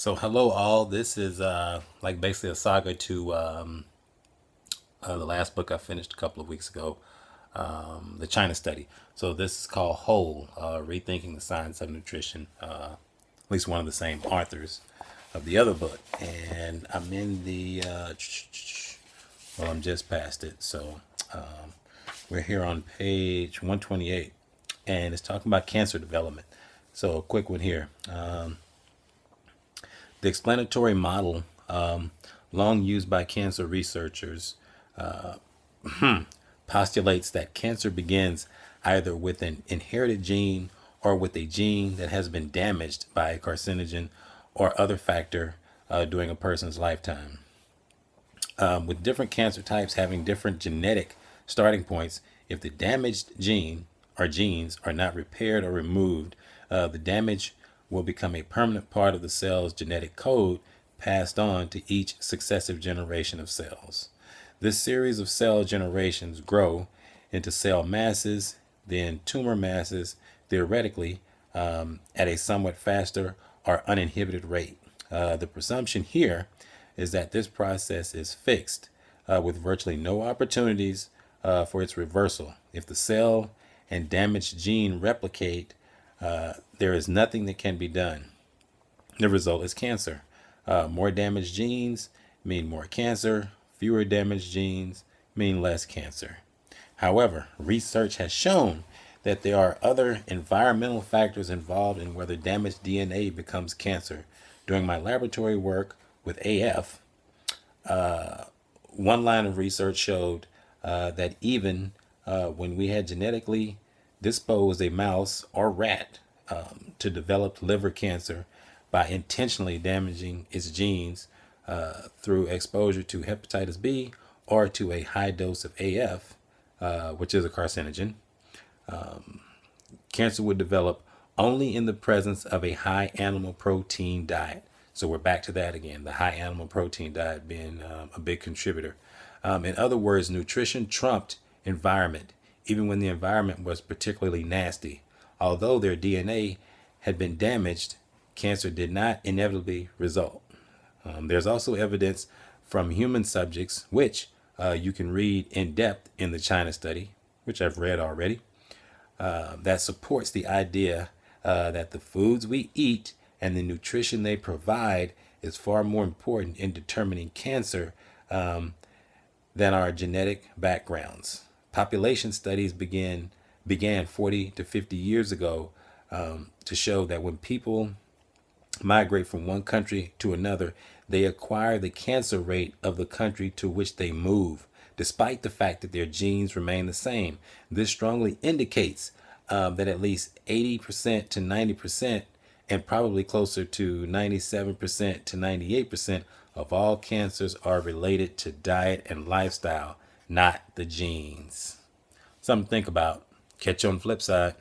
So hello all. This is like basically a saga to the last book I finished a couple of weeks ago, the China study. So this is called Whole, Rethinking the Science of Nutrition. At least one of the same authors of the other book, and I'm in the well, I'm just past it. So we're here on page 128, and it's talking about cancer development. So a quick one here. The explanatory model, long used by cancer researchers, postulates that cancer begins either with an inherited gene or with a gene that has been damaged by a carcinogen or other factor during a person's lifetime. With different cancer types having different genetic starting points, if the damaged gene or genes are not repaired or removed, the damage will become a permanent part of the cell's genetic code passed on to each successive generation of cells. This series of cell generations grow into cell masses, then tumor masses, theoretically, at a somewhat faster or uninhibited rate. The presumption here is that this process is fixed with virtually no opportunities for its reversal. If the cell and damaged gene replicate, there is nothing that can be done. The result is cancer. More damaged genes mean more cancer. Fewer damaged genes mean less cancer. However, research has shown that there are other environmental factors involved in whether damaged DNA becomes cancer. During my laboratory work with AF, one line of research showed that even when we had genetically disposed a mouse or rat to develop liver cancer by intentionally damaging its genes through exposure to hepatitis B or to a high dose of AF, which is a carcinogen, cancer would develop only in the presence of a high animal protein diet. So we're back to that again, the high animal protein diet being a big contributor. In other words, nutrition trumped environment, even when the environment was particularly nasty. Although their DNA had been damaged, cancer did not inevitably result. There's also evidence from human subjects, which you can read in depth in the China study, which I've read already, that supports the idea that the foods we eat and the nutrition they provide is far more important in determining cancer than our genetic backgrounds. Population studies began 40 to 50 years ago to show that when people migrate from one country to another, they acquire the cancer rate of the country to which they move, despite the fact that their genes remain the same. This strongly indicates that at least 80% to 90%, and probably closer to 97% to 98% of all cancers are related to diet and lifestyle, not the genes. Something to think about. Catch you on the flip side.